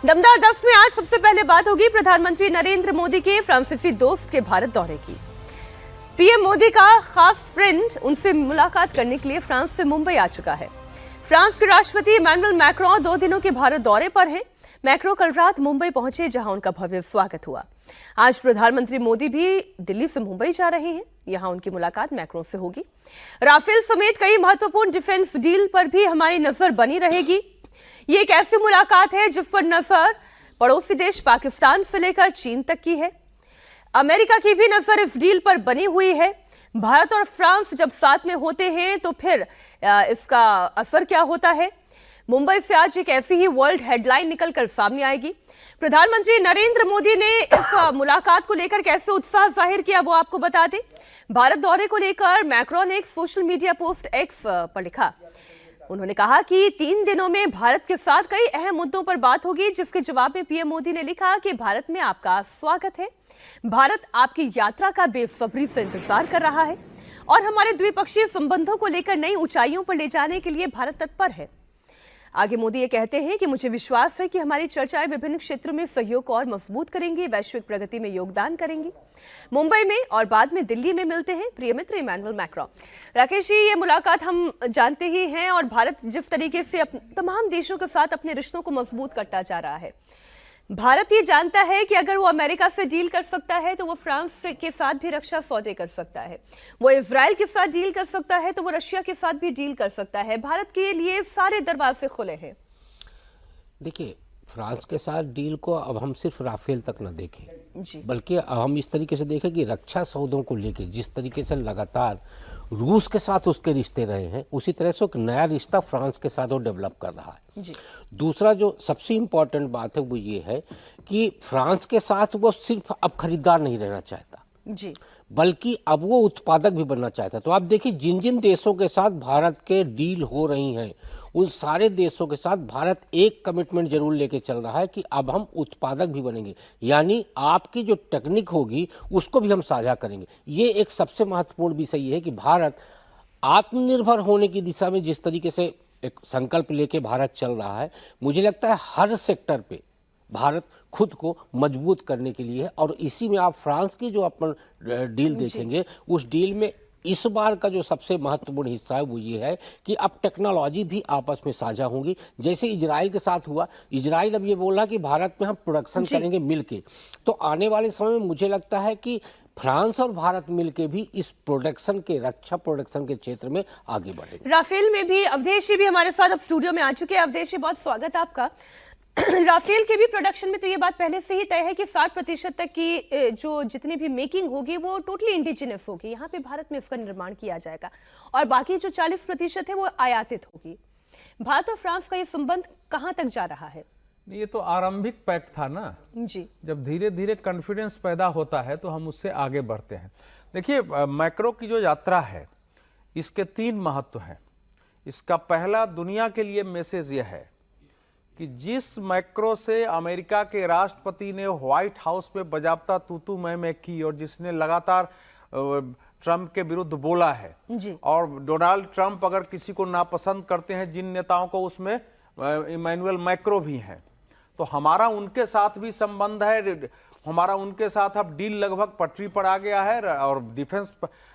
दमदार 10 में आज सबसे पहले बात होगी प्रधानमंत्री नरेंद्र मोदी के फ्रांसीसी दोस्त के भारत दौरे की। पीएम मोदी का खास फ्रेंड उनसे मुलाकात करने के लिए फ्रांस से मुंबई आ चुका है। फ्रांस के राष्ट्रपति इमैनुअल मैक्रों 2 दिनों के भारत दौरे पर हैं। मैक्रों कल रात मुंबई पहुंचे, जहां उनका भव्य स्वागत हुआ। आज प्रधानमंत्री मोदी भी दिल्ली से मुंबई जा रहे हैं। यहां उनकी मुलाकात मैक्रों से होगी। राफेल समेत कई महत्वपूर्ण डिफेंस डील पर भी हमारी नजर बनी रहेगी। ये एक ऐसी मुलाकात है जिस पर नजर पड़ोसी देश पाकिस्तान से लेकर चीन तक की है। अमेरिका की भी नजर इस डील पर बनी हुई है। भारत और फ्रांस जब साथ में होते हैं तो फिर इसका असर क्या होता है। मुंबई से आज एक ऐसी ही वर्ल्ड हेडलाइन निकलकर सामने आएगी। प्रधानमंत्री नरेंद्र मोदी ने इस मुलाकात को लेकर कैसे उत्साह जाहिर किया वो आपको बता दें। भारत दौरे को लेकर मैक्रों ने एक सोशल मीडिया पोस्ट एक्स पर लिखा। उन्होंने कहा कि 3 दिनों में भारत के साथ कई अहम मुद्दों पर बात होगी, जिसके जवाब में पीएम मोदी ने लिखा कि भारत में आपका स्वागत है। भारत आपकी यात्रा का बेसब्री से इंतजार कर रहा है और हमारे द्विपक्षीय संबंधों को लेकर नई ऊंचाइयों पर ले जाने के लिए भारत तत्पर है। आगे मोदी ये कहते हैं कि मुझे विश्वास है कि हमारी चर्चाएं विभिन्न क्षेत्रों में सहयोग को और मजबूत करेंगी, वैश्विक प्रगति में योगदान करेंगी। मुंबई में और बाद में दिल्ली में मिलते हैं प्रिय मित्र इमैनुअल मैक्रों। राकेश जी, ये मुलाकात हम जानते ही हैं और भारत जिस तरीके से तमाम देशों के साथ अपने रिश्तों को मजबूत करता जा रहा है। भारत ये जानता है कि अगर वो अमेरिका से डील कर सकता है तो वो फ्रांस के साथ भी रक्षा सौदे कर सकता है। वो इजराइल के साथ डील कर सकता है तो वो रशिया के साथ भी डील कर सकता है। भारत के लिए सारे दरवाजे खुले हैं। देखिए, फ्रांस के साथ डील को अब हम सिर्फ राफेल तक न देखें, बल्कि हम इस तरीके से देखें कि रक्षा सौदों को लेकर जिस तरीके से लगातार रूस के साथ उसके रिश्ते रहे हैं, उसी तरह से एक नया रिश्ता फ्रांस के साथ वो डेवलप कर रहा है। दूसरा जो सबसे इम्पोर्टेंट बात है वो ये है कि फ्रांस के साथ वो सिर्फ अब खरीदार नहीं रहना चाहता जी, बल्कि अब वो उत्पादक भी बनना चाहता है। तो आप देखिए, जिन जिन देशों के साथ भारत के डील हो रही हैं उन सारे देशों के साथ भारत एक कमिटमेंट जरूर लेके चल रहा है कि अब हम उत्पादक भी बनेंगे, यानी आपकी जो टेक्निक होगी उसको भी हम साझा करेंगे। ये एक सबसे महत्वपूर्ण विषय ये है कि भारत आत्मनिर्भर होने की दिशा में जिस तरीके से एक संकल्प लेके भारत चल रहा है, मुझे लगता है हर सेक्टर पे भारत खुद को मजबूत करने के लिए है। और इसी में आप फ्रांस की जो अपन डील देखेंगे, उस डील में इस बार का जो सबसे महत्वपूर्ण हिस्सा है वो ये है कि अब टेक्नोलॉजी भी आपस में साझा होंगी। जैसे इजराइल के साथ हुआ, इजराइल अब ये बोला कि भारत में हम प्रोडक्शन करेंगे मिलके, तो आने वाले समय में मुझे लगता है कि फ्रांस और भारत मिलके भी इस प्रोडक्शन के रक्षा प्रोडक्शन के क्षेत्र में आगे बढ़ेंगे। राफेल में भी अवधेश जी भी हमारे साथ अब स्टूडियो में आ चुके हैं। अवधेश जी, बहुत स्वागत है आपका। राफेल के भी प्रोडक्शन में तो ये बात पहले से ही तय है कि 60% तक की जो जितनी भी मेकिंग होगी वो टोटली इंडिजिनस होगी। यहाँ पे भारत में इसका निर्माण किया जाएगा और बाकी जो 40% है वो आयातित होगी। भारत और फ्रांस का ये संबंध कहाँ तक जा रहा है? ये तो आरंभिक पैक्ट था ना जी। जब धीरे धीरे कॉन्फिडेंस पैदा होता है तो हम उससे आगे बढ़ते हैं। देखिए, मैक्रो की जो यात्रा है इसके 3 महत्व हैं। इसका पहला दुनिया के लिए मैसेज यह है कि जिस मैक्रो से अमेरिका के राष्ट्रपति ने व्हाइट हाउस में बजाबता तू मैं की और जिसने लगातार ट्रंप के विरुद्ध बोला है जी। और डोनाल्ड ट्रंप अगर किसी को नापसंद करते हैं जिन नेताओं को, उसमें इमैनुअल मैक्रो भी हैं। तो हमारा उनके साथ भी संबंध है, हमारा उनके साथ अब डील लगभग पटरी पर आ गया है और डिफेंस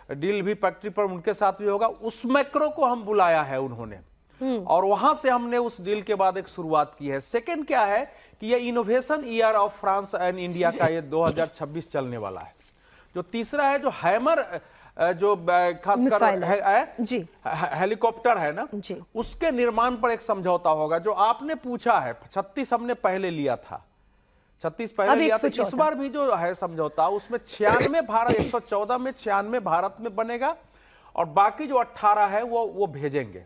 डील भी पटरी पर उनके साथ भी होगा। उस मैक्रो को हम बुलाया है उन्होंने और वहां से हमने उस डील के बाद एक शुरुआत की है। सेकंड क्या है कि ये innovation year of France and India का ये 2026 चलने वाला है। जो तीसरा है, जो हैमर जो खासकर हेलीकॉप्टर है ना जी, उसके निर्माण पर एक समझौता होगा। जो आपने पूछा है 36 हमने पहले लिया था, 36 पहले लिया था। इस बार भी जो है समझौता उसमें 96 भारत 114 में 96 भारत में बनेगा और बाकी जो 18 है वो भेजेंगे।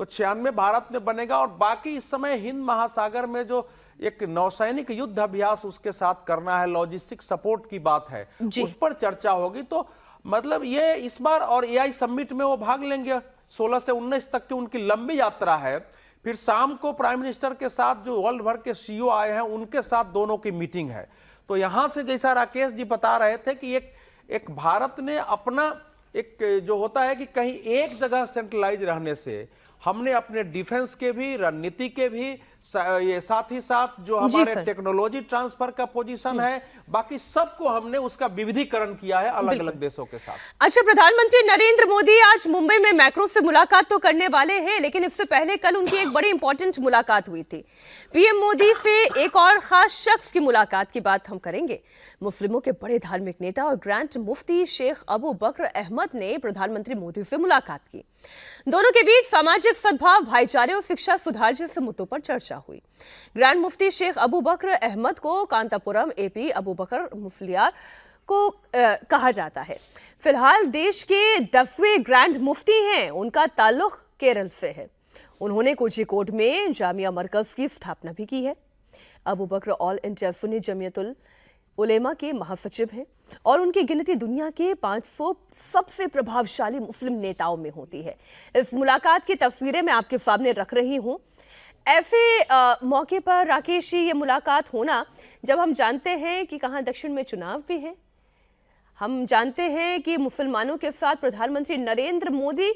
तो 96 भारत में बनेगा और बाकी इस समय हिंद महासागर में जो एक नौसैनिक युद्ध अभ्यास उसके साथ करना है, लॉजिस्टिक सपोर्ट की बात है, उस पर चर्चा होगी। तो मतलब ये इस बार और एआई समिट में वो भाग लेंगे। 16 से 19 तक की उनकी लंबी यात्रा है। फिर शाम को प्राइम मिनिस्टर के साथ जो वर्ल्ड भर के सीईओ आए हैं उनके साथ दोनों की मीटिंग है। तो यहां से जैसा राकेश जी बता रहे थे कि एक भारत ने अपना एक जो होता है कि कहीं एक जगह सेंट्रलाइज रहने से हमने अपने डिफेंस के भी, रणनीति के भी, ये साथ ही साथ जो हमारे टेक्नोलॉजी ट्रांसफर का पोजीशन है, बाकी सबको हमने उसका विविधीकरण किया है अलग अलग देशों के साथ। अच्छा, प्रधानमंत्री नरेंद्र मोदी आज मुंबई में मैक्रो से मुलाकात तो करने वाले हैं, लेकिन इससे पहले कल उनकी एक बड़ी इंपॉर्टेंट मुलाकात हुई थी। पीएम मोदी से एक और खास शख्स की मुलाकात की बात हम करेंगे। मुस्लिमों के बड़े धार्मिक नेता और ग्रैंड मुफ्ती शेख अबू बकर अहमद ने प्रधानमंत्री मोदी से मुलाकात की। दोनों के बीच सामाजिक सद्भाव, भाईचारे और शिक्षा सुधार जैसे मुद्दों पर चर्चा हुई। ग्रैंड मुफ्ती शेख अबू बकर अहमद को कांतापुरम एपी अबू बकर मुफ्लियार को कहा जाता है। फिलहाल देश के 10वें ग्रैंड मुफ्ती हैं। उनका ताल्लुक केरल से है। उन्होंने कोझिकोड में जामिया मरकज की स्थापना भी की है। अबू बकर ऑल इंडिया सुन्नी जमीयतुल उलेमा के महासचिव हैं और उनकी गिनती दुनिया के 500 सबसे प्रभावशाली मुस्लिम नेताओं में होती है। इस मुलाकात की तस्वीरें मैं आपके सामने रख रही हूं। ऐसे मौके पर राकेश जी, ये मुलाकात होना, जब हम जानते हैं कि कहां दक्षिण में चुनाव भी है, हम जानते हैं कि मुसलमानों के साथ प्रधानमंत्री नरेंद्र मोदी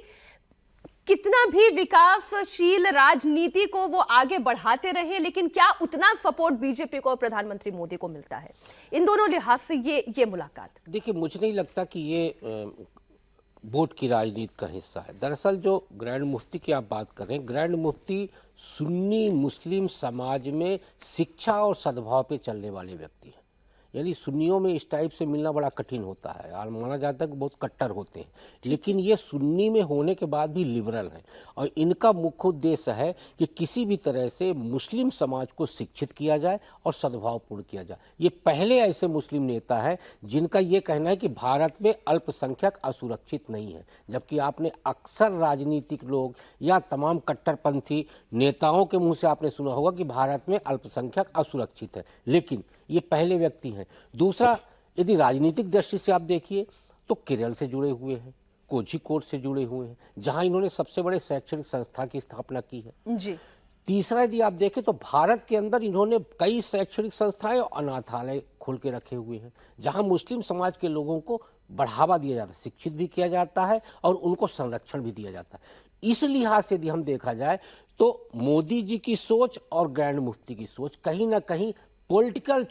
कितना भी विकासशील राजनीति को वो आगे बढ़ाते रहे, लेकिन क्या उतना सपोर्ट बीजेपी को और प्रधानमंत्री मोदी को मिलता है? इन दोनों लिहाज से ये मुलाकात, देखिए, मुझे नहीं लगता कि ये वोट की राजनीति का हिस्सा है। दरअसल जो ग्रैंड मुफ्ती की आप बात कर रहे हैं, ग्रैंड मुफ्ती सुन्नी मुस्लिम समाज में शिक्षा और सद्भाव पे चलने वाले व्यक्ति हैं। यानी सुन्नियों में इस टाइप से मिलना बड़ा कठिन होता है और माना जाता है कि बहुत कट्टर होते हैं, लेकिन ये सुन्नी में होने के बाद भी लिबरल हैं और इनका मुख्य उद्देश्य है कि किसी भी तरह से मुस्लिम समाज को शिक्षित किया जाए और सद्भावपूर्ण किया जाए। ये पहले ऐसे मुस्लिम नेता है जिनका ये कहना है कि भारत में अल्पसंख्यक असुरक्षित नहीं है, जबकि आपने अक्सर राजनीतिक लोग या तमाम कट्टरपंथी नेताओं के मुंह से आपने सुना होगा कि भारत में अल्पसंख्यक असुरक्षित है, लेकिन ये पहले व्यक्ति हैं। दूसरा, यदि राजनीतिक दृष्टि से आप देखिए तो केरल से जुड़े हुए हैं, कोझिकोड से जुड़े हुए हैं, जहां इन्होंने सबसे बड़े शैक्षणिक संस्था की स्थापना की है जी। तीसरा, यदि आप देखें तो भारत के अंदर इन्होंने कई शैक्षणिक संस्थाएं और अनाथालय खोल के रखे हुए हैं, जहां मुस्लिम समाज के लोगों को बढ़ावा दिया जाता है, शिक्षित भी किया जाता है और उनको संरक्षण भी दिया जाता है। इस लिहाज से यदि हम देखा जाए तो मोदी जी की सोच और ग्रैंड मुफ्ती की सोच कहीं ना कहीं पॉलिटिकल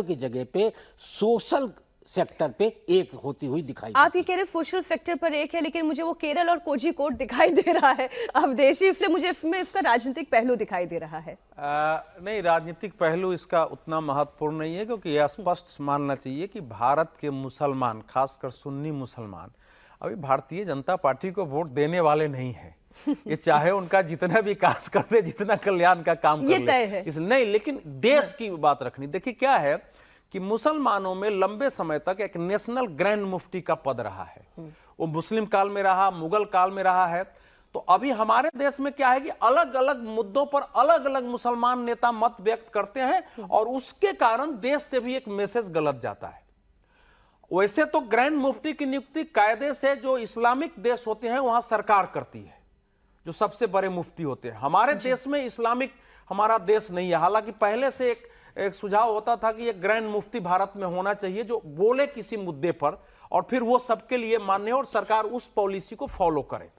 की जगह पे सोशल सेक्टर पे एक होती हुई दिखाई। आप ये कह रहे सोशल सेक्टर पर एक है, लेकिन मुझे वो केरल और कोझिकोड दिखाई दे रहा है अवधेशी, इसलिए मुझे इसमें इसका राजनीतिक पहलू दिखाई दे रहा है। नहीं, राजनीतिक पहलू इसका उतना महत्वपूर्ण नहीं है, क्योंकि यह स्पष्ट मानना चाहिए कि भारत के मुसलमान, खासकर सुन्नी मुसलमान, अभी भारतीय जनता पार्टी को वोट देने वाले नहीं है। ये चाहे उनका जितना विकास कर दे, जितना कल्याण का काम कर ले, इस नहीं, लेकिन देश की बात रखनी। देखिए क्या है कि मुसलमानों में लंबे समय तक एक नेशनल ग्रैंड मुफ्ती का पद रहा है। वो मुस्लिम काल में रहा, मुगल काल में रहा है। तो अभी हमारे देश में क्या है कि अलग अलग मुद्दों पर अलग अलग मुसलमान नेता मत व्यक्त करते हैं और उसके कारण देश से भी एक मैसेज गलत जाता है। वैसे तो ग्रैंड मुफ्ती की नियुक्ति कायदे से जो इस्लामिक देश होते हैं वहां सरकार करती है, जो सबसे बड़े मुफ्ती होते हैं। हमारे देश में इस्लामिक हमारा देश नहीं है। हालांकि पहले से एक सुझाव होता था कि एक ग्रैंड मुफ्ती भारत में होना चाहिए जो बोले किसी मुद्दे पर और फिर वो सबके लिए मान्य और सरकार उस पॉलिसी को फॉलो करे।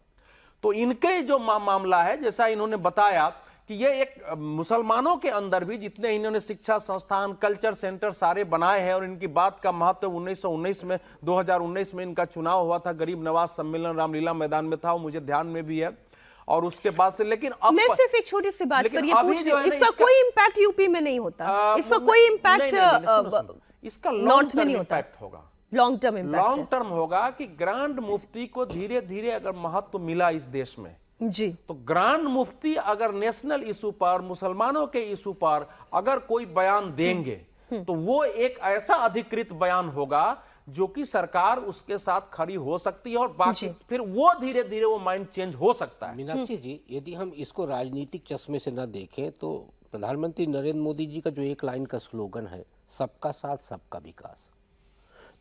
तो इनके जो मामला है, जैसा इन्होंने बताया कि ये एक मुसलमानों के अंदर भी जितने इन्होंने शिक्षा संस्थान, कल्चर सेंटर सारे बनाए हैं और इनकी बात का महत्व 2019 में इनका चुनाव हुआ था, गरीब नवाज सम्मेलन रामलीला मैदान में था, वो मुझे ध्यान में भी है। और उसके बाद से, लेकिन अब मैं सिर्फ एक छोटी सी बात सर ये पूछ रही हूं, इसका कोई इम्पैक्ट यूपी में नहीं होता, इसका कोई इम्पैक्ट इसका लॉन्ग टर्म इम्पैक्ट होगा, लॉन्ग टर्म होगा कि ग्रांड मुफ्ती को धीरे धीरे अगर महत्व मिला इस देश में जी, तो ग्रांड मुफ्ती अगर नेशनल इशू पर, मुसलमानों के इशू पर अगर कोई बयान देंगे तो वो एक ऐसा अधिकृत बयान होगा जो कि सरकार उसके साथ खड़ी हो सकती है और बाकी फिर वो धीरे धीरे वो माइंड चेंज हो सकता है। मीनाक्षी जी, यदि हम इसको राजनीतिक चश्मे से न देखें तो प्रधानमंत्री नरेंद्र मोदी जी का जो एक लाइन का स्लोगन है, सबका साथ सबका विकास,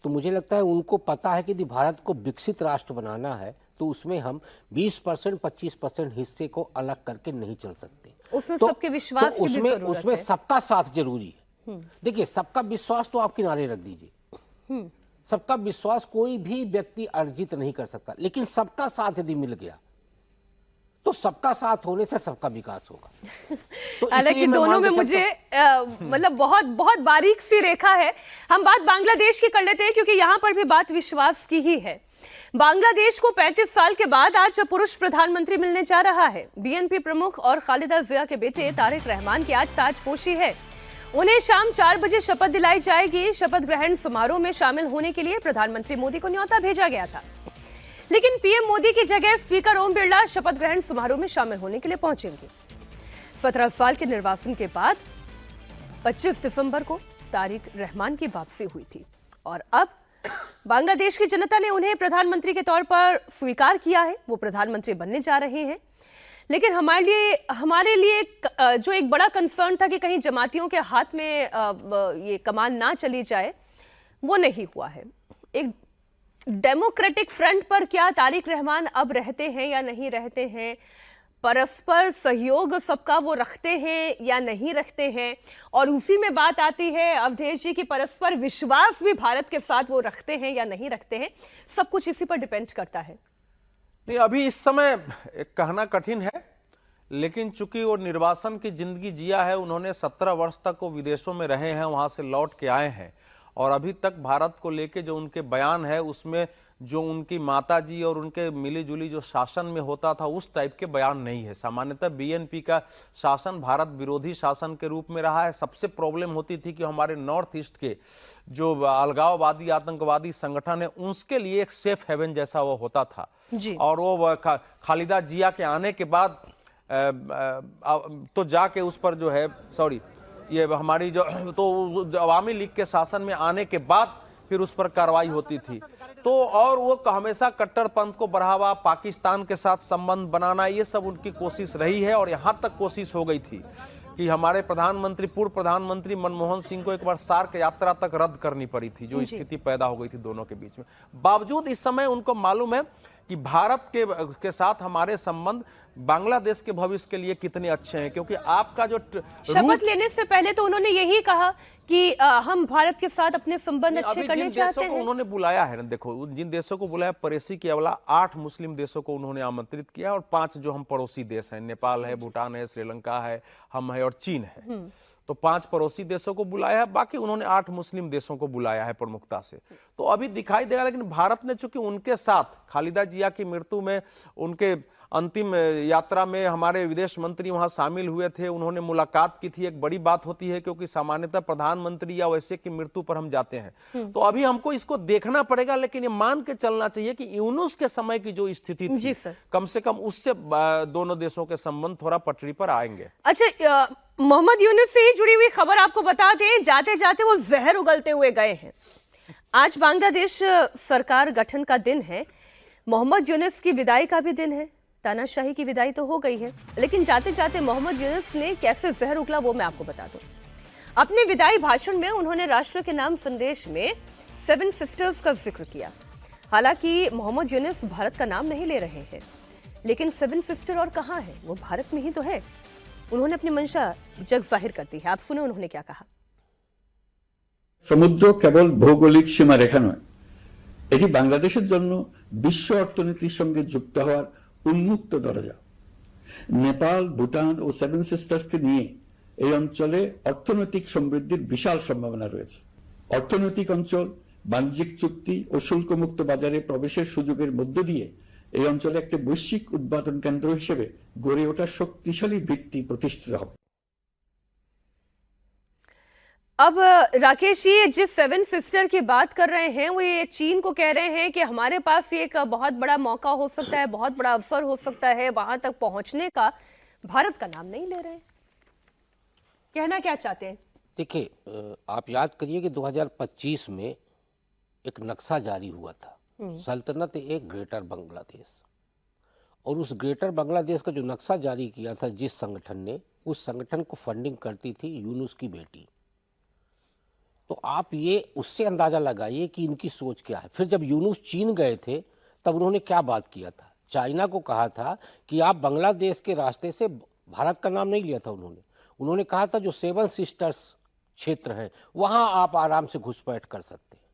तो मुझे लगता है उनको पता है कि यदि भारत को विकसित राष्ट्र बनाना है तो उसमें हम 20% 25% हिस्से को अलग करके नहीं चल सकते। उसमें सबके विश्वास की भी जरूरत है। उसमें सबका साथ जरूरी है। देखिए, सबका विश्वास तो आप किनारे रख दीजिए, सबका विश्वास कोई भी व्यक्ति अर्जित नहीं कर सकता, लेकिन सबका साथ यदि मिल गया तो सबका साथ होने से सबका विकास होगा। तो हालांकि दोनों में मुझे मतलब बहुत बहुत बारीक सी रेखा है। हम बात बांग्लादेश की कर लेते हैं क्योंकि यहां पर भी बात विश्वास की ही है। बांग्लादेश को 35 साल के बाद आज पुरुष प्रधानमंत्री मिलने जा रहा है। बीएनपी प्रमुख और खालिदा जिया के बेटे तारिक रहमान की आज ताजपोशी है। उन्हें शाम 4 बजे शपथ दिलाई जाएगी। शपथ ग्रहण समारोह में शामिल होने के लिए प्रधानमंत्री मोदी को न्योता भेजा गया था, लेकिन पीएम मोदी की जगह स्पीकर ओम बिरला शपथ ग्रहण समारोह में शामिल होने के लिए पहुंचेंगे। 17 साल के निर्वासन के बाद 25 दिसंबर को तारिक रहमान की वापसी हुई थी और अब बांग्लादेश की जनता ने उन्हें प्रधानमंत्री के तौर पर स्वीकार किया है। वो प्रधानमंत्री बनने जा रहे हैं, लेकिन हमारे लिए जो एक बड़ा कंसर्न था कि कहीं जमातियों के हाथ में ये कमान ना चली जाए, वो नहीं हुआ है। एक डेमोक्रेटिक फ्रंट पर क्या तारिक रहमान अब रहते हैं या नहीं रहते हैं, परस्पर सहयोग सबका वो रखते हैं या नहीं रखते हैं, और उसी में बात आती है अवधेश जी की परस्पर विश्वास भी भारत के साथ वो रखते हैं या नहीं रखते हैं। सब कुछ इसी पर डिपेंड करता है। नहीं, अभी इस समय कहना कठिन है, लेकिन चूंकि वो निर्वासन की जिंदगी जिया है, उन्होंने 17 वर्ष तक वो विदेशों में रहे हैं, वहां से लौट के आए हैं और अभी तक भारत को लेके जो उनके बयान है उसमें जो उनकी माताजी और उनके मिली जुली जो शासन में होता था उस टाइप के बयान नहीं है। सामान्यतः बीएनपी का शासन भारत विरोधी शासन के रूप में रहा है। सबसे प्रॉब्लम होती थी कि हमारे नॉर्थ ईस्ट के जो अलगाववादी आतंकवादी संगठन है उसके लिए एक सेफ हेवन जैसा वो होता था जी। और वो खालिदा जिया के आने के बाद तो जाके उस पर जो है ये हमारी जो तो अवामी लीग के शासन में आने के बाद फिर उस पर कार्रवाई होती थी। तो और वो हमेशा कट्टरपंथ को बढ़ावा, पाकिस्तान के साथ संबंध बनाना, ये सब उनकी कोशिश रही है और यहाँ तक कोशिश हो गई थी कि हमारे पूर्व प्रधानमंत्री मनमोहन सिंह को एक बार सार्क यात्रा तक रद्द करनी पड़ी थी, जो स्थिति पैदा हो गई थी दोनों के बीच में। बावजूद इस समय उनको मालूम है कि भारत के साथ हमारे संबंध बांग्लादेश के भविष्य के लिए कितने अच्छे हैं, क्योंकि आपका जो शपथ लेने से पहले तो उन्होंने यही कहा कि हम भारत के साथ अपने संबंध अच्छे करने चाहते हैं। उन्होंने बुलाया है ना, देखो जिन देशों को बुलाया, पड़ोसी के अलावा 8 मुस्लिम देशों को उन्होंने आमंत्रित किया और 5 जो हम पड़ोसी देश हैं, नेपाल है, भूटान है, श्रीलंका है, हम है और चीन है, तो 5 पड़ोसी देशों को बुलाया है। बाकी उन्होंने 8 मुस्लिम देशों को बुलाया है प्रमुखता से। तो अभी दिखाई देगा, लेकिन भारत ने चूंकि उनके साथ खालिदा जिया की मृत्यु में उनके अंतिम यात्रा में हमारे विदेश मंत्री वहां शामिल हुए थे, उन्होंने मुलाकात की थी, एक बड़ी बात होती है क्योंकि सामान्यतः प्रधानमंत्री या वैसे की मृत्यु पर हम जाते हैं। तो अभी हमको इसको देखना पड़ेगा, लेकिन ये मान के चलना चाहिए कि यूनुस के समय की जो स्थिति थी कम से कम उससे दोनों देशों के संबंध थोड़ा पटरी पर आएंगे। अच्छा, मोहम्मद यूनुस से जुड़ी हुई खबर आपको बता दें, जाते जाते वो जहर उगलते हुए गए हैं। आज बांग्लादेश सरकार गठन का दिन है, मोहम्मद यूनुस की विदाई का भी दिन है। तानाशाही की विदाई तो हो गई है, लेकिन जाते जाते मोहम्मद यूनुस ने कैसे जहर उगला वो मैं आपको बता दूं। अपने विदाई भाषण में उन्होंने राष्ट्र के नाम संदेश में 7 सिस्टर्स का जिक्र किया। हालांकि मोहम्मद यूनुस भारत का नाम नहीं ले रहे हैं, लेकिन 7 सिस्टर और कहां है, वो भारत में ही तो है। उन्होंने अपनी मंशा जग जाहिर कर दी है। आप सुने उन्होंने क्या कहा। সমুদ্র কেবল ভৌগোলিক সীমারেখা নয়, এটি বাংলাদেশের জন্য বিশ্ব অর্থনীতির সঙ্গে যুক্ত হওয়ার উন্মুক্ত দরজা। নেপাল, ভুটান ও 7 সিস্টার্সকে নিয়ে এই অঞ্চলে অর্থনৈতিক সমৃদ্ধির বিশাল সম্ভাবনা রয়েছে। অর্থনৈতিক অঞ্চল, বাণিজ্যিক চুক্তি ও শুল্কমুক্ত বাজারে প্রবেশের সুযোগের মধ্য দিয়ে এই অঞ্চলে একটা বৈশ্বিক উৎপাদন কেন্দ্র হিসেবে গড়ে ওঠা শক্তিশালী ভিত্তি প্রতিষ্ঠিত হবে। अब राकेश जी, जिस 7 सिस्टर की बात कर रहे हैं वो ये चीन को कह रहे हैं कि हमारे पास एक बहुत बड़ा मौका हो सकता है, बहुत बड़ा अवसर हो सकता है वहां तक पहुंचने का, भारत का नाम नहीं ले रहे हैं। कहना क्या चाहते हैं? देखिए, आप याद करिए कि 2025 में एक नक्शा जारी हुआ था, सल्तनत एक ग्रेटर बांग्लादेश, और उस ग्रेटर बांग्लादेश का जो नक्शा जारी किया था जिस संगठन ने, उस संगठन को फंडिंग करती थी यूनुस की बेटी। तो आप ये उससे अंदाजा लगाइए कि इनकी सोच क्या है। फिर जब यूनुस चीन गए थे तब उन्होंने क्या बात किया था, चाइना को कहा था कि आप बांग्लादेश के रास्ते से, भारत का नाम नहीं लिया था उन्होंने कहा था जो 7 सिस्टर्स क्षेत्र हैं वहां आप आराम से घुसपैठ कर सकते हैं।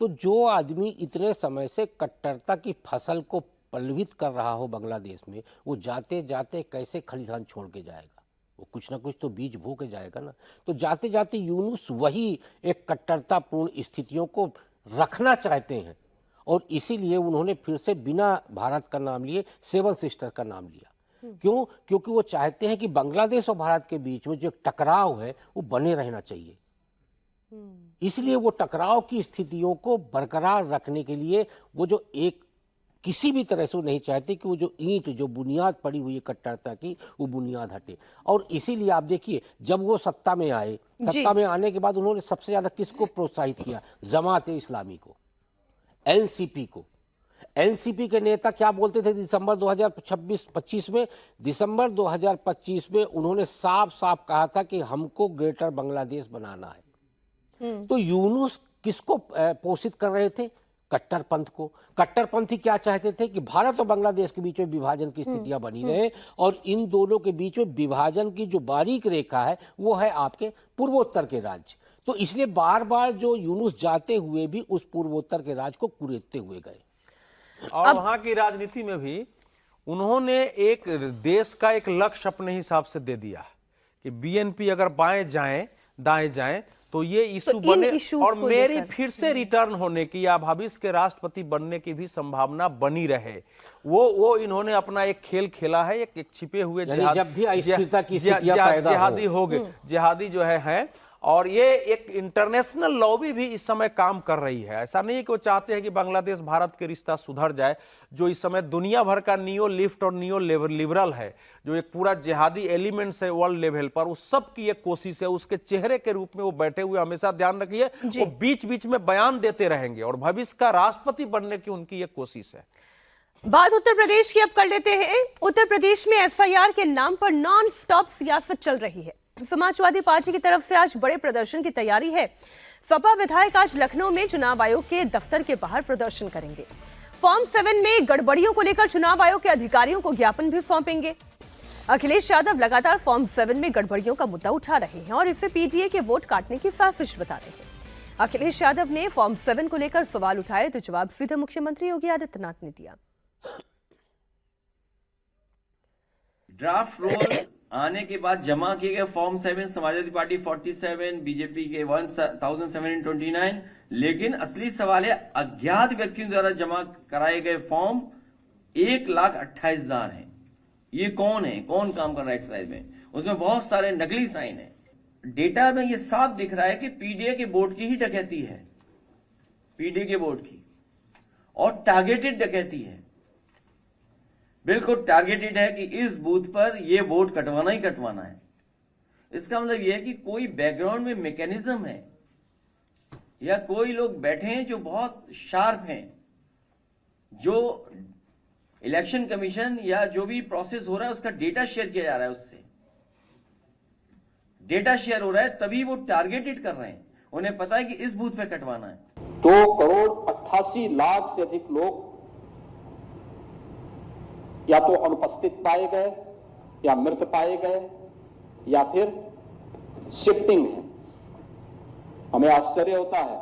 तो जो आदमी इतने समय से कट्टरता की फसल को पल्लवित कर रहा हो बांग्लादेश में, वो जाते जाते कैसे खलिहान छोड़ के जाएगा? वो कुछ ना कुछ तो बीज बो के जाएगा ना। तो जाते जाते यूनुस वही एक कट्टरतापूर्ण स्थितियों को रखना चाहते हैं, और इसीलिए उन्होंने फिर से बिना भारत का नाम लिए सेवन सिस्टर का नाम लिया। क्यों? क्योंकि वो चाहते हैं कि बांग्लादेश और भारत के बीच में जो एक टकराव है वो बने रहना चाहिए। इसलिए वो टकराव की स्थितियों को बरकरार रखने के लिए वो जो एक किसी भी तरह से वो नहीं चाहते कि वो जो ईंट, जो बुनियाद पड़ी हुई है कट्टरता की, वो बुनियाद हटे। और इसीलिए आप देखिए, जब वो सत्ता में आए, सत्ता में आने के बाद उन्होंने सबसे ज्यादा किसको प्रोत्साहित किया? जमात-ए इस्लामी को, एनसीपी को। एनसीपी के नेता क्या बोलते थे दिसंबर 2025 में? दिसंबर 2025 में उन्होंने साफ साफ कहा था कि हमको ग्रेटर बांग्लादेश बनाना है। तो यूनुस किसको पोषित कर रहे थे? कट्टरपंथ को। कट्टरपंथी क्या चाहते थे कि भारत और बांग्लादेश के बीच में विभाजन की स्थितियां बनी रहे, और इन दोनों के बीच में विभाजन की जो बारीक रेखा है वो है आपके पूर्वोत्तर के राज्य। तो इसलिए बार बार जो यूनुस जाते हुए भी उस पूर्वोत्तर के राज्य को कुरेदते हुए गए। और वहां की राजनीति में भी उन्होंने एक देश का एक लक्ष्य अपने हिसाब से दे दिया कि बीएनपी अगर बाएं जाएं दाएं जाएं तो ये इशू बने, और मेरी फिर से रिटर्न होने की या भविष्य के राष्ट्रपति बनने की भी संभावना बनी रहे। वो इन्होंने अपना एक खेल खेला है, एक छिपे हुए जब भी अस्थिरता की स्थितियां पैदा जिहादी हो गए, जिहादी जो है। और ये एक इंटरनेशनल लॉबी भी इस समय काम कर रही है। ऐसा नहीं है कि वो चाहते हैं कि बांग्लादेश भारत के रिश्ता सुधर जाए, जो इस समय दुनिया भर का नियो लिफ्ट और नियो लिबरल है, जो एक पूरा जिहादी एलिमेंट्स है वर्ल्ड लेवल पर, उस सब की एक कोशिश है। उसके चेहरे के रूप में वो बैठे हुए, हमेशा ध्यान रखिए, वो बीच बीच में बयान देते रहेंगे, और भविष्य का राष्ट्रपति बनने की उनकी एक कोशिश है। बात उत्तर प्रदेश की अब कर लेते हैं। उत्तर प्रदेश में एफआईआर के नाम पर नॉन स्टॉप सियासत चल रही है। समाजवादी पार्टी की तरफ से आज बड़े प्रदर्शन की तैयारी है। सपा विधायक आज लखनऊ में चुनाव आयोग के दफ्तर के बाहर प्रदर्शन करेंगे। फॉर्म 7 में गड़बड़ियों को लेकर चुनाव आयोग के अधिकारियों को ज्ञापन भी सौंपेंगे। अखिलेश यादव लगातार फॉर्म 7 में गड़बड़ियों का मुद्दा उठा रहे हैं और इसे पीडीए के वोट काटने की साजिश बता रहे हैं। अखिलेश यादव ने फॉर्म 7 को लेकर सवाल उठाए तो जवाब सीधे मुख्यमंत्री योगी आदित्यनाथ ने दिया। ड्राफ्ट रोल आने के बाद जमा किए गए फॉर्म 7, समाजवादी पार्टी 47, बीजेपी के 1729, लेकिन असली सवाल है अज्ञात व्यक्तियों द्वारा जमा कराए गए फॉर्म 1,28,000 हैं। ये कौन है, कौन काम कर रहा है एक्सरसाइज में? उसमें बहुत सारे नकली साइन है। डेटा में ये साफ दिख रहा है कि पीडीए के वोट की ही डकैती है, पीडीए के वोट की, और टारगेटेड डकैती है। बिल्कुल टारगेटेड है कि इस बूथ पर यह वोट कटवाना ही कटवाना है। इसका मतलब यह है कि कोई बैकग्राउंड में मैकेनिज्म है, या कोई लोग बैठे हैं जो बहुत शार्प हैं, जो इलेक्शन कमीशन या जो भी प्रोसेस हो रहा है उसका डेटा शेयर किया जा रहा है, उससे डेटा शेयर हो रहा है, तभी वो टारगेटेड कर रहे हैं। उन्हें पता है कि इस बूथ पे कटवाना है। 2,88,00,000 से अधिक लोग या तो अनुपस्थित पाए गए, या मृत पाए गए, या फिर शिफ्टिंग है। हमें आश्चर्य होता है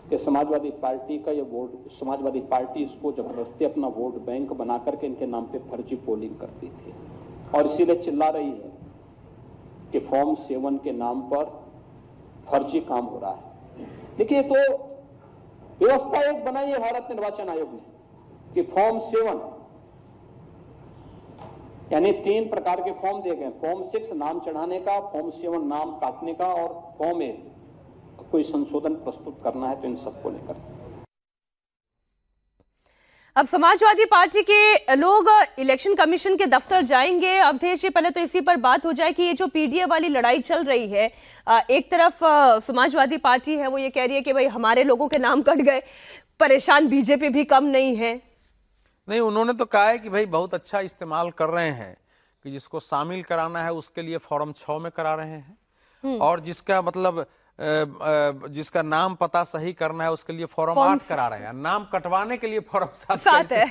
कि समाजवादी पार्टी का ये वोट, समाजवादी पार्टी इसको जबरदस्ती अपना वोट बैंक बना करके इनके नाम पे फर्जी पोलिंग करती थी, और इसीलिए चिल्ला रही है कि फॉर्म 7 के नाम पर फर्जी काम हो रहा है। देखिए, तो व्यवस्था एक बनाई है भारत निर्वाचन आयोग ने कि फॉर्म 7 यानी 3 प्रकार के फॉर्म दिए गए। फॉर्म 6 नाम चढ़ाने का, फॉर्म 7 नाम काटने का, और फॉर्म 8 कोई संशोधन प्रस्तुत करना है, तो इन सबको लेकर। अब समाजवादी पार्टी के लोग इलेक्शन कमीशन के दफ्तर जाएंगे। अवधेश जी, पहले तो इसी पर बात हो जाए कि ये जो पीडीए वाली लड़ाई चल रही है, एक तरफ समाजवादी पार्टी है वो ये कह रही है कि भाई हमारे लोगों के नाम कट गए, परेशान बीजेपी भी कम नहीं है। नहीं, उन्होंने तो कहा है कि भाई बहुत अच्छा इस्तेमाल कर रहे हैं, कि जिसको शामिल कराना है उसके लिए फॉर्म 6 में करा रहे हैं, और जिसका मतलब जिसका नाम पता सही करना है उसके लिए फॉर्म 8 करा रहे हैं। नाम कटवाने के लिए फॉर्म 7 है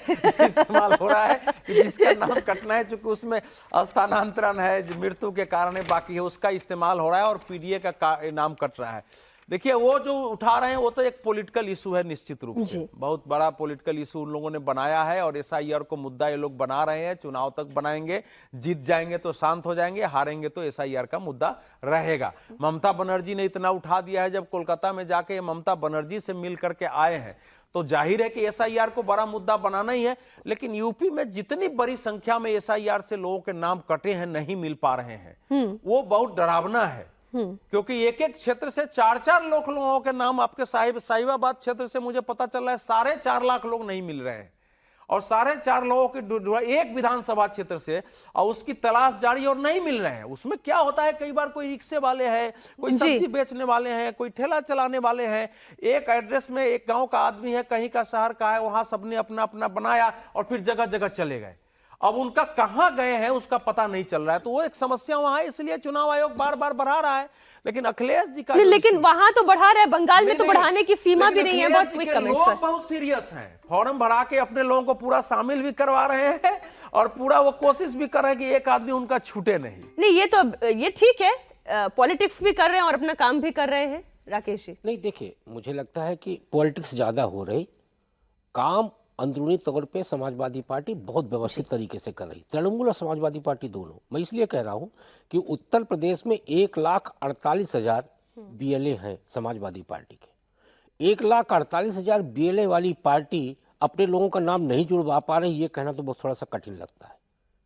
इस्तेमाल हो रहा है, कि जिसका नाम कटना है, चूंकि उसमें स्थानांतरण है, मृत्यु के कारण बाकी है, उसका इस्तेमाल हो रहा है, और पीडीए का नाम कट रहा है। देखिए वो जो उठा रहे हैं वो तो एक पॉलिटिकल इशू है, निश्चित रूप से बहुत बड़ा पॉलिटिकल इशू उन लोगों ने बनाया है और एसआईआर को मुद्दा ये लोग बना रहे हैं, चुनाव तक बनाएंगे, जीत जाएंगे तो शांत हो जाएंगे, हारेंगे तो एसआईआर का मुद्दा रहेगा। ममता बनर्जी ने इतना उठा दिया है, जब कोलकाता में जाके ममता बनर्जी से मिल करके आए हैं तो जाहिर है कि एसआईआर को बड़ा मुद्दा बनाना ही है। लेकिन यूपी में जितनी बड़ी संख्या में एसआईआर से लोगों के नाम कटे हैं, नहीं मिल पा रहे हैं, वो बहुत डरावना है। क्योंकि एक एक क्षेत्र से 4-4 लाख लोगों के नाम, आपके साहिबाबाद क्षेत्र से मुझे पता चल रहा है 4.5 लाख लोग नहीं मिल रहे हैं और 4.5 लोगों की एक विधानसभा क्षेत्र से, और उसकी तलाश जारी और नहीं मिल रहे हैं। उसमें क्या होता है, कई बार कोई रिक्शे वाले हैं, कोई सब्जी बेचने वाले हैं, कोई ठेला चलाने वाले हैं, एक एड्रेस में एक गांव का आदमी है, कहीं का शहर का है, वहां सबने अपना अपना बनाया और फिर जगह जगह चले गए। अब उनका कहां गए हैं उसका पता नहीं चल रहा है, तो वो एक समस्या वहां है, इसलिए चुनाव आयोग बार बार बढ़ा रहा है। लेकिन अखिलेश जी का लेकिन वहां तो बढ़ा रहा है, बंगाल में तो बढ़ाने की सीमा भी नहीं है। बहुत क्विक कमेंट सर। लोग बहुत सीरियस हैं, फॉर्म भरा के अपने लोगों को पूरा शामिल भी करवा रहे हैं और पूरा वो कोशिश भी कर रहे हैं कि एक आदमी उनका छूटे नहीं। ये ठीक है, पॉलिटिक्स भी कर रहे हैं और अपना काम भी कर रहे हैं। राकेश जी, नहीं देखिए, मुझे लगता है कि पॉलिटिक्स ज़्यादा हो रही, काम अंदरूनी तौर पे समाजवादी पार्टी बहुत व्यवस्थित तरीके से कर रही, तृणमूल और समाजवादी पार्टी दोनों। मैं इसलिए कह रहा हूँ कि उत्तर प्रदेश में 1,48,000 बीएलए हैं समाजवादी पार्टी के। 1,48,000 बीएलए वाली पार्टी अपने लोगों का नाम नहीं जुड़वा पा रही, ये कहना तो बहुत थोड़ा सा कठिन लगता है।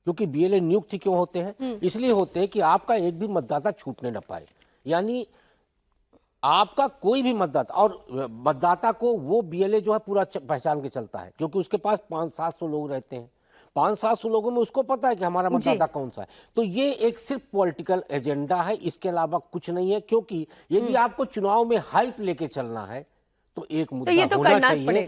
क्योंकि बीएलए नियुक्त क्यों होते हैं? इसलिए होते हैं कि आपका एक भी मतदाता छूटने न पाए, यानी आपका कोई भी मतदाता, और मतदाता को वो बीएलए जो है पूरा पहचान के चलता है, क्योंकि उसके पास 500-700 लोग रहते हैं। 500-700 लोगों में उसको पता है कि हमारा मतदाता कौन सा है। तो ये एक सिर्फ पॉलिटिकल एजेंडा है, इसके अलावा कुछ नहीं है। क्योंकि यदि आपको चुनाव में हाइप लेके चलना है तो एक मुद्दा होना चाहिए।